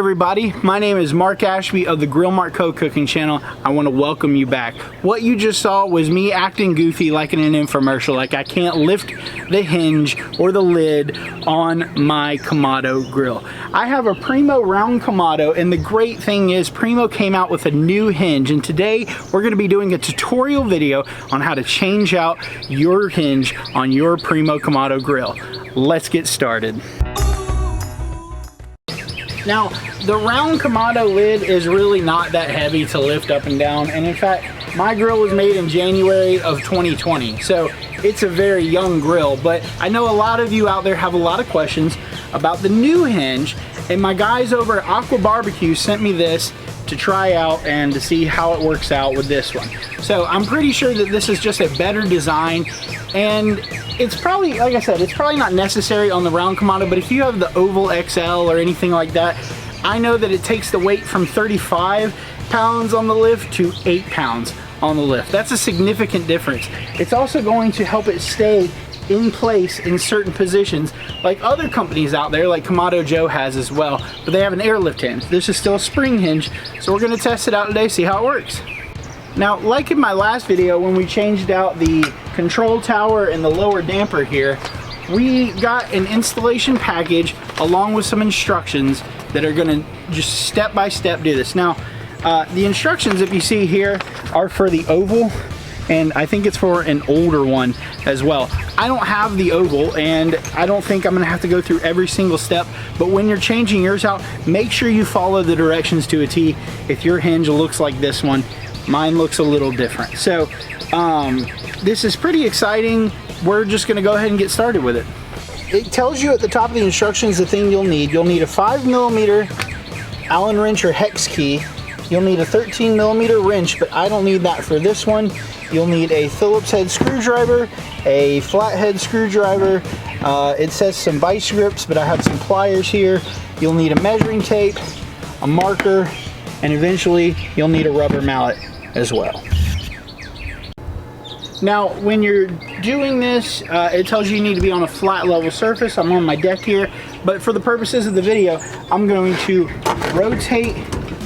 everybody, my name is Mark Ashby of the Grill Mark Co Cooking Channel. I want to welcome you back. What you just saw was me acting goofy like in an infomercial, like I can't lift the hinge or the lid on my Kamado grill. I have a Primo Round Kamado, and the great thing is Primo came out with a new hinge, and today we're going to be doing a tutorial video on how to change out your hinge on your Primo Kamado grill. Let's get started. Now, the round Kamado lid is really not that heavy to lift up and down, and in fact, my grill was made in January of 2020, so it's a very young grill, but I know a lot of you out there have a lot of questions about the new hinge, and my guys over at Aqua Barbecue sent me this to try out and to see how it works out with this one. So I'm pretty sure that this is just a better design, and it's probably, like I said, it's probably not necessary on the round Kamado, but if you have the oval XL or anything like that, I know that it takes the weight from 35 pounds on the lift to 8 pounds on the lift. That's a significant difference. It's also going to help it stay in place in certain positions like other companies out there, like Kamado Joe has as well, but they have an airlift hinge. This is still a spring hinge, so we're going to test it out today, see how it works. Now, like in my last video when we changed out the control tower and the lower damper here, we got an installation package along with some instructions that are going to just step by step do this. Now, the instructions, if you see here, are for the oval, and I think it's for an older one as well. I don't have the oval, and I don't think I'm gonna have to go through every single step, but when you're changing yours out, make sure you follow the directions to a T. If your hinge looks like this one, mine looks a little different. So this is pretty exciting. We're just gonna go ahead and get started with it. It tells you at the top of the instructions the thing you'll need. You'll need a 5mm Allen wrench or hex key. You'll need a 13mm wrench, but I don't need that for this one. You'll need a Phillips head screwdriver, a flathead screwdriver. It says some vice grips, but I have some pliers here. You'll need a measuring tape, a marker, and eventually you'll need a rubber mallet as well. Now, when you're doing this, it tells you need to be on a flat level surface. I'm on my deck here, but for the purposes of the video, I'm going to rotate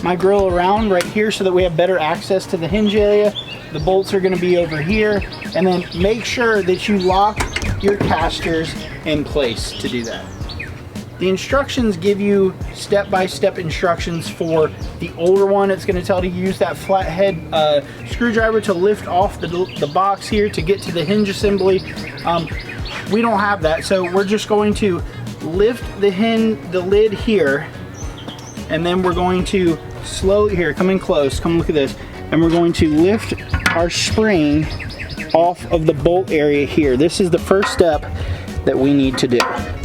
my grill around right here so that we have better access to the hinge area. The bolts are going to be over here, and then make sure that you lock your casters in place to do that. The instructions give you step-by-step instructions for the older one. It's going to tell you to use that flathead screwdriver to lift off the box here to get to the hinge assembly. We don't have that, so we're just going to lift the lid here, and then we're going to slowly, here, come in close, come look at this, and we're going to lift our spring off of the bolt area here. This is the first step that we need to do,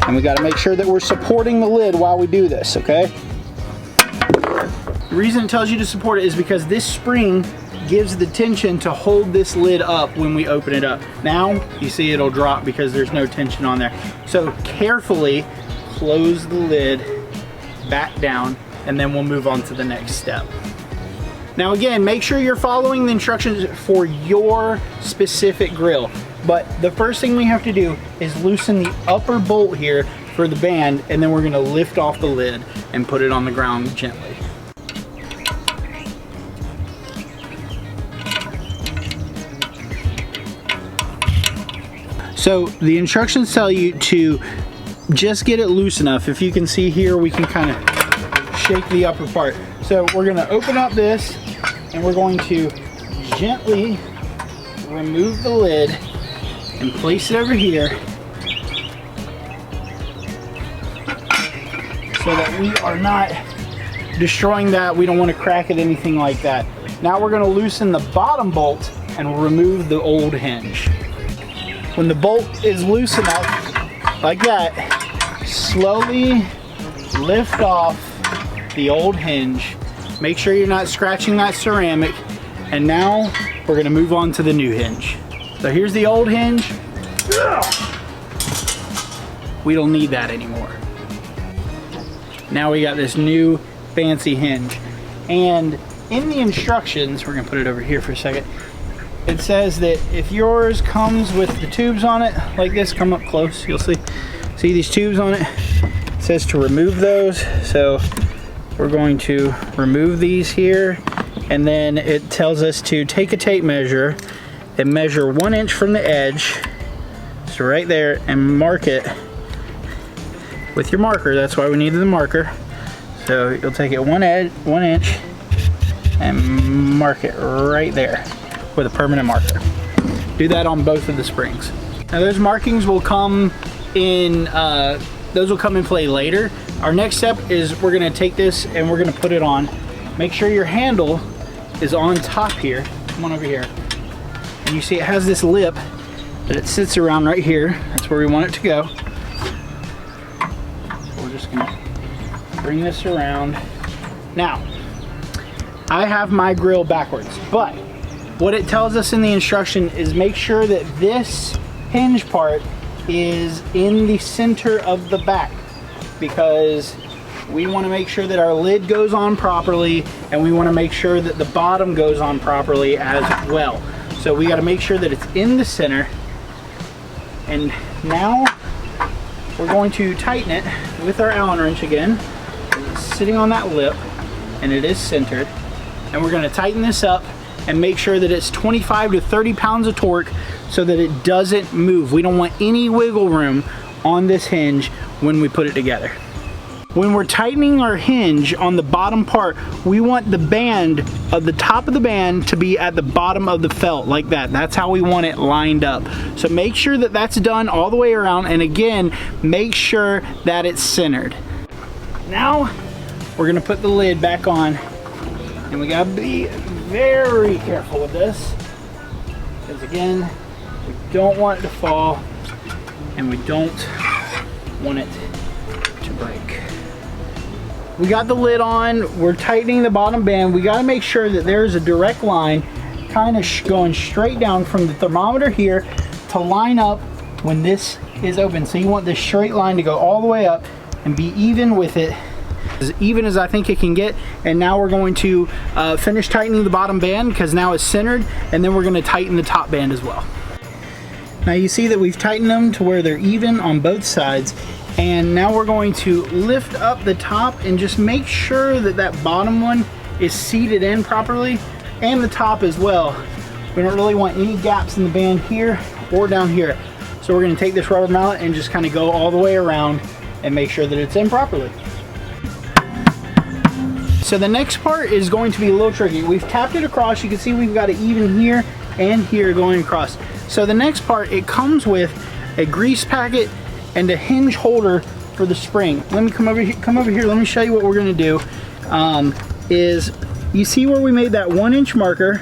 and we got to make sure that we're supporting the lid while we do this, okay? The reason it tells you to support it is because this spring gives the tension to hold this lid up when we open it up. Now you see it'll drop because there's no tension on there, so carefully close the lid back down, and then we'll move on to the next step. Now again, make sure you're following the instructions for your specific grill. But the first thing we have to do is loosen the upper bolt here for the band, and then we're gonna lift off the lid and put it on the ground gently. So the instructions tell you to just get it loose enough. If you can see here, we can kind of shake the upper part. So we're gonna open up this, and we're going to gently remove the lid and place it over here so that we are not destroying that. We don't want to crack it, anything like that. Now we're going to loosen the bottom bolt and remove the old hinge. When the bolt is loose enough, like that, slowly lift off the old hinge. Make sure you're not scratching that ceramic, and now we're going to move on to the new hinge. So here's the old hinge. We don't need that anymore. Now we got this new fancy hinge. And in the instructions, we're gonna put it over here for a second, it says that if yours comes with the tubes on it, like this, come up close, you'll see these tubes on it. It says to remove those. So we're going to remove these here, and then it tells us to take a tape measure and measure 1 inch from the edge, so right there, and mark it with your marker. That's why we needed the marker. So you'll take it 1 inch and mark it right there with a permanent marker. Do that on both of the springs. Now those markings will come in, those will come in play later. Our next step is we're gonna take this and we're gonna put it on. Make sure your handle is on top here. Come on over here. And you see it has this lip that it sits around right here. That's where we want it to go. So we're just gonna bring this around. Now, I have my grill backwards, but what it tells us in the instruction is make sure that this hinge part is in the center of the back, because we want to make sure that our lid goes on properly, and we want to make sure that the bottom goes on properly as well. So we got to make sure that it's in the center. And now we're going to tighten it with our Allen wrench again. It's sitting on that lip and it is centered. And we're going to tighten this up and make sure that it's 25 to 30 pounds of torque so that it doesn't move. We don't want any wiggle room on this hinge when we put it together. When we're tightening our hinge on the bottom part, we want the band of the top of the band to be at the bottom of the felt like that. That's how we want it lined up. So make sure that that's done all the way around, and again, make sure that it's centered. Now, we're gonna put the lid back on, and we gotta be very careful with this, because again, we don't want it to fall, and we don't want it to break. We got the lid on, we're tightening the bottom band. We gotta make sure that there's a direct line kind of going straight down from the thermometer here to line up when this is open. So you want this straight line to go all the way up and be even with it, as even as I think it can get. And now we're going to finish tightening the bottom band, because now it's centered, and then we're gonna tighten the top band as well. Now you see that we've tightened them to where they're even on both sides. And now we're going to lift up the top and just make sure that that bottom one is seated in properly, and the top as well. We don't really want any gaps in the band here or down here. So we're going to take this rubber mallet and just kind of go all the way around and make sure that it's in properly. So the next part is going to be a little tricky. We've tapped it across. You can see we've got it even here and here going across. So the next part, it comes with a grease packet and a hinge holder for the spring. Let me come over here, let me show you what we're gonna do. Is you see where we made that 1 inch marker?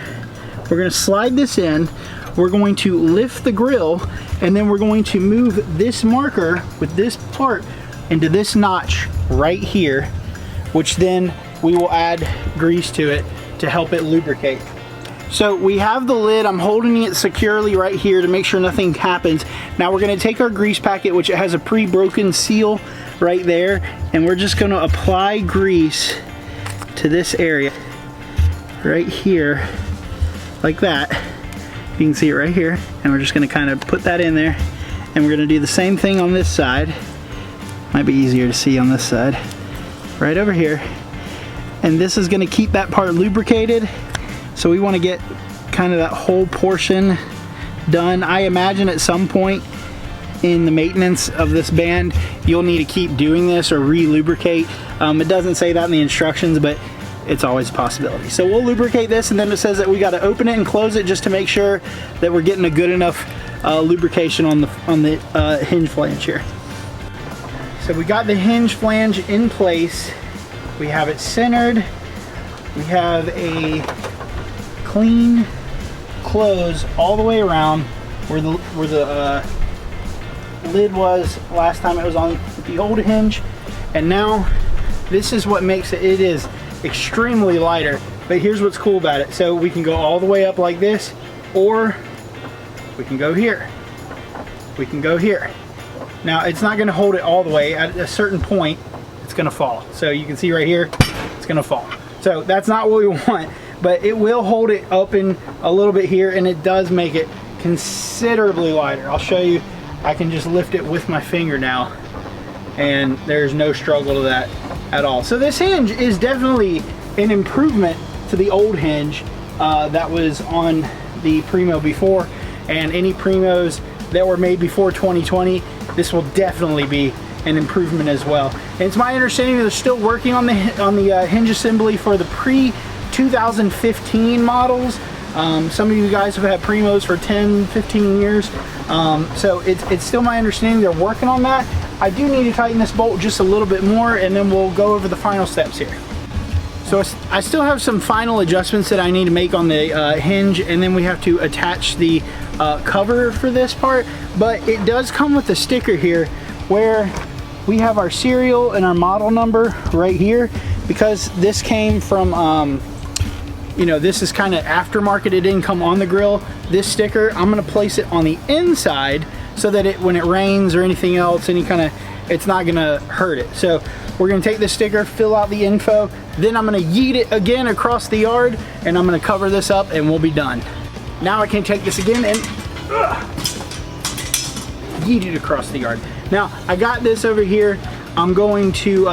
We're gonna slide this in, we're going to lift the grill, and then we're going to move this marker with this part into this notch right here, which then we will add grease to it to help it lubricate. So we have the lid, I'm holding it securely right here to make sure nothing happens. Now we're gonna take our grease packet, which it has a pre-broken seal right there, and we're just gonna apply grease to this area right here, like that. You can see it right here, and we're just gonna kind of put that in there, and we're gonna do the same thing on this side. Might be easier to see on this side. Right over here. And this is gonna keep that part lubricated. So we want to get kind of that whole portion done. I imagine at some point in the maintenance of this band, you'll need to keep doing this or re-lubricate. It doesn't say that in the instructions, but it's always a possibility. So we'll lubricate this, and then it says that we got to open it and close it just to make sure that we're getting a good enough lubrication on the hinge flange here. So we got the hinge flange in place. We have it centered. We have a clean close all the way around where the lid was last time it was on the old hinge, and now this is what makes it is extremely lighter. But here's what's cool about it. So we can go all the way up like this, or we can go here. We can go here. Now it's not going to hold it all the way. At a certain point it's going to fall. So you can see right here it's going to fall. So that's not what we want. But it will hold it open a little bit here, and it does make it considerably lighter. I'll show you. I can just lift it with my finger now, and there's no struggle to that at all. So this hinge is definitely an improvement to the old hinge that was on the Primo before, and any Primos that were made before 2020, this will definitely be an improvement as well. And it's my understanding that they're still working on the hinge assembly for the pre-2015 models. Some of you guys have had Primos for 10-15 years, so it's still my understanding they're working on that. I do need to tighten this bolt just a little bit more, and then we'll go over the final steps here. So I still have some final adjustments that I need to make on the hinge, and then we have to attach the cover for this part. But it does come with a sticker here where we have our serial and our model number right here, because this came from you know, this is kind of aftermarket. It didn't come on the grill. This sticker, I'm gonna place it on the inside so that when it rains or anything else, it's not gonna hurt it. So we're gonna take this sticker, fill out the info, then I'm gonna yeet it again across the yard, and I'm gonna cover this up, and we'll be done. Now I can take this again and yeet it across the yard. Now I got this over here. I'm going to,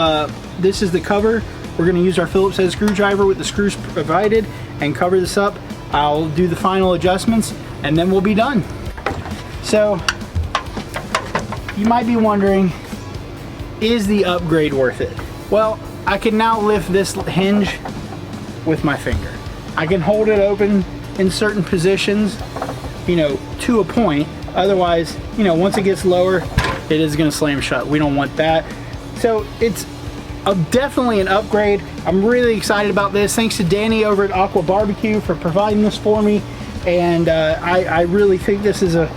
this is the cover. We're gonna use our Phillips head screwdriver with the screws provided and cover this up. I'll do the final adjustments, and then we'll be done. So you might be wondering, is the upgrade worth it? Well, I can now lift this hinge with my finger. I can hold it open in certain positions, you know, to a point. Otherwise, you know, once it gets lower, it is gonna slam shut. We don't want that. So it's definitely an upgrade. I'm really excited about this. Thanks to Danny over at Aqua Barbecue for providing this for me. And I really think this is a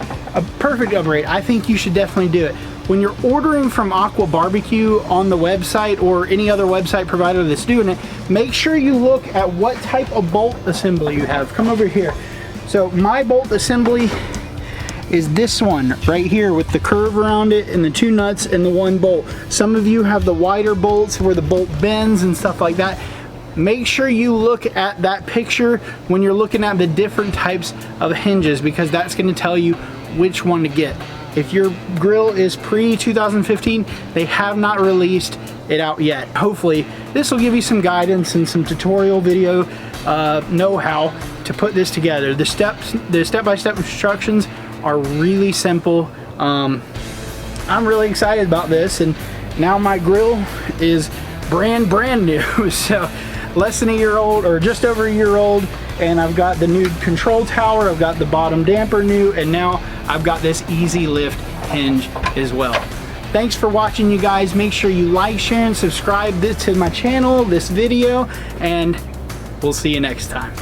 perfect upgrade. I think you should definitely do it. When you're ordering from Aqua Barbecue on the website or any other website provider that's doing it, make sure you look at what type of bolt assembly you have. Come over here. So my bolt assembly is this one right here with the curve around it and the 2 nuts and the 1 bolt. Some of you have the wider bolts where the bolt bends and stuff like that. Make sure you look at that picture when you're looking at the different types of hinges, because that's going to tell you which one to get. If your grill is pre-2015, they have not released it out yet. Hopefully this will give you some guidance and some tutorial video know-how to put this together. The step-by-step instructions are really simple. I'm really excited about this, and now my grill is brand new. So less than a year old, or just over a year old, and I've got the new control tower, I've got the bottom damper new, and now I've got this easy lift hinge as well. Thanks for watching, you guys. Make sure you like, share, and subscribe to my channel, this video, and we'll see you next time.